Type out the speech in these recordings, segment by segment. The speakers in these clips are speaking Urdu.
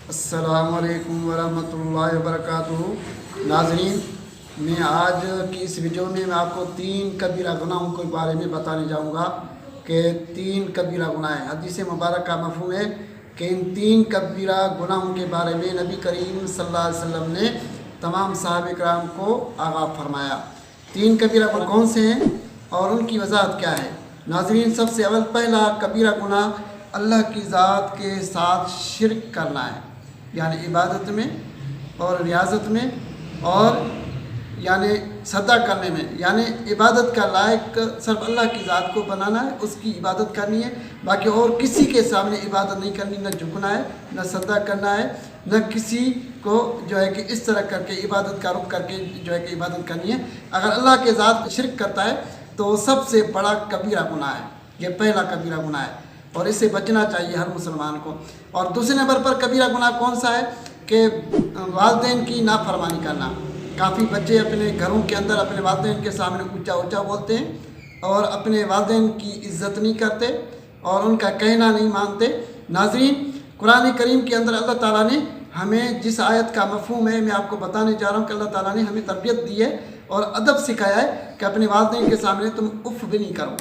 السلام علیکم ورحمۃ اللہ وبرکاتہ۔ ناظرین، میں آج کی اس ویڈیو میں آپ کو 3 کبیرہ گناہوں کے بارے میں بتانے جاؤں گا کہ 3 کبیرہ گناہ ہیں۔ حدیث مبارک کا مفہوم ہے کہ ان 3 کبیرہ گناہوں کے بارے میں نبی کریم صلی اللہ علیہ وسلم نے تمام صحابہ کرام کو آگاہ فرمایا۔ 3 کبیرہ گناہ کون سے ہیں اور ان کی وضاحت کیا ہے؟ ناظرین، سب سے اول پہلا کبیرہ گناہ اللہ کی ذات کے ساتھ شرک کرنا ہے، یعنی عبادت میں اور ریاضت میں اور یعنی صدقہ کرنے میں، یعنی عبادت کا لائق صرف اللہ کی ذات کو بنانا ہے، اس کی عبادت کرنی ہے، باقی اور کسی کے سامنے عبادت نہیں کرنی، نہ جھکنا ہے، نہ صدقہ کرنا ہے، نہ کسی کو جو ہے کہ اس طرح کر کے عبادت کا رخ کر کے جو ہے کہ عبادت کرنی ہے۔ اگر اللہ کے ذات شرک کرتا ہے تو سب سے بڑا کبیرہ گناہ ہے، یہ پہلا کبیرہ گناہ ہے اور اس سے بچنا چاہیے ہر مسلمان کو۔ اور دوسرے نمبر پر کبیرہ گناہ کون سا ہے کہ والدین کی نافرمانی کرنا۔ کافی بچے اپنے گھروں کے اندر اپنے والدین کے سامنے اونچا اونچا بولتے ہیں اور اپنے والدین کی عزت نہیں کرتے اور ان کا کہنا نہیں مانتے۔ ناظرین، قرآن کریم کے اندر اللہ تعالیٰ نے ہمیں جس آیت کا مفہوم ہے میں آپ کو بتانے جا رہا ہوں کہ اللہ تعالیٰ نے ہمیں تربیت دی ہے اور ادب سکھایا ہے کہ اپنے والدین کے سامنے تم اف بھی نہیں کرو،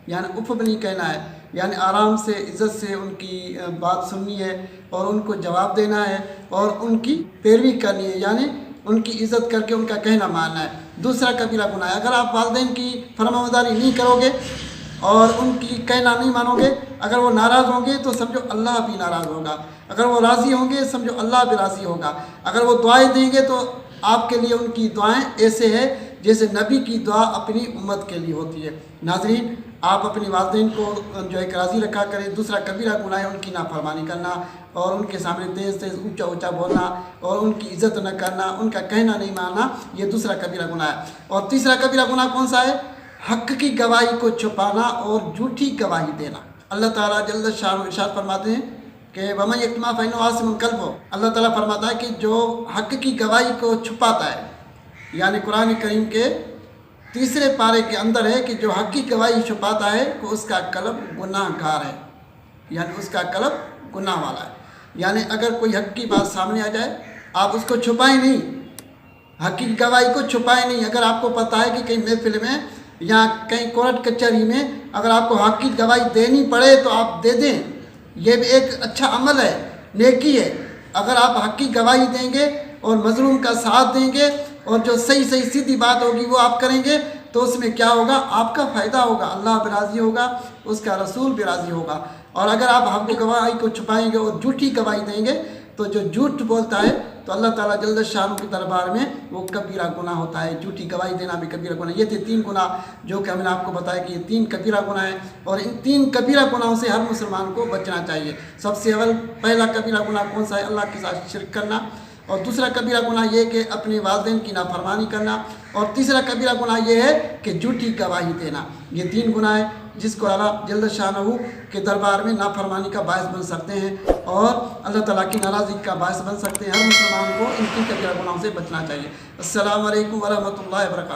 یعنی اف بھی نہیں کہنا ہے، یعنی آرام سے عزت سے ان کی بات سننی ہے اور ان کو جواب دینا ہے اور ان کی پیروی کرنی ہے، یعنی ان کی عزت کر کے ان کا کہنا ماننا ہے۔ دوسرا کبیرہ گناہ ہے، اگر آپ والدین کی فرمانبرداری نہیں کرو گے اور ان کی کہنا نہیں مانو گے، اگر وہ ناراض ہوں گے تو سمجھو اللہ بھی ناراض ہوگا، اگر وہ راضی ہوں گے سمجھو اللہ بھی راضی ہوگا، اگر وہ دعائیں دیں گے تو آپ کے لیے ان کی دعائیں ایسے ہیں جیسے نبی کی دعا اپنی امت کے لیے ہوتی ہے۔ ناظرین، آپ اپنی والدین کو جو ہے کہ راضی رکھا کریں۔ دوسرا کبیرہ گناہ ہے ان کی نافرمانی کرنا اور ان کے سامنے تیز تیز اونچا اونچا بولنا اور ان کی عزت نہ کرنا، ان کا کہنا نہیں ماننا، یہ دوسرا کبیرہ گناہ ہے۔ اور تیسرا کبیرہ گناہ کون سا ہے؟ حق کی گواہی کو چھپانا اور جھوٹی گواہی دینا۔ اللہ تعالیٰ جل شانہ ارشاد فرماتے ہیں کہ وَمَن یکتمھا فَإِنَّهُ آثِمٌ قَلْبُهُ۔ اللہ تعالیٰ فرماتا ہے کہ جو حق کی گواہی کو چھپاتا ہے، یعنی قرآن کریم کے تیسرے پارے کے اندر ہے کہ جو حق کی گواہی چھپاتا ہے کہ اس کا قلب گناہ گار ہے، یعنی اس کا قلب گناہ والا ہے۔ یعنی اگر کوئی حق کی بات سامنے آ جائے آپ اس کو چھپائیں نہیں، حق کی گواہی کو چھپائیں نہیں۔ اگر آپ کو پتہ ہے کہ کہیں محفل میں یا کہیں کورٹ کچہری میں اگر آپ کو حق کی گواہی دینی پڑے تو آپ دے دیں، یہ بھی ایک اچھا عمل ہے، نیکی ہے۔ اگر آپ حق کی گواہی دیں گے اور مظلوم کا ساتھ دیں گے اور جو صحیح سیدھی بات ہوگی وہ آپ کریں گے تو اس میں کیا ہوگا؟ آپ کا فائدہ ہوگا، اللہ بھی راضی ہوگا، اس کا رسول بھی راضی ہوگا۔ اور اگر آپ حق کی گواہی کو چھپائیں گے اور جھوٹی گواہی دیں گے تو جو جھوٹ بولتا ہے تو اللہ تعالیٰ جل شانہ کے دربار میں وہ کبیرہ گناہ ہوتا ہے۔ جھوٹی گواہی دینا بھی کبیرہ گناہ۔ یہ تھے 3 گناہ جو کہ ہم نے آپ کو بتایا کہ یہ 3 کبیرہ گناہ ہیں اور ان 3 کبیرہ گناہوں سے ہر مسلمان کو بچنا چاہیے۔ سب سے اول پہلا کبیرہ گناہ کون سا ہے؟ اللہ کے ساتھ شرک کرنا۔ اور دوسرا کبیرہ گناہ یہ کہ اپنے والدین کی نافرمانی کرنا۔ اور تیسرا کبیرہ گناہ یہ ہے کہ جھوٹی گواہی دینا۔ یہ 3 گناہ ہیں جس کو اللہ جل شانہ کے دربار میں نافرمانی کا باعث بن سکتے ہیں اور اللہ تعالیٰ کی ناراضگی کا باعث بن سکتے ہیں۔ ہر مسلمان کو ان 3 کبیرہ گناہوں سے بچنا چاہیے۔ السلام علیکم ورحمۃ اللہ وبرکاتہ۔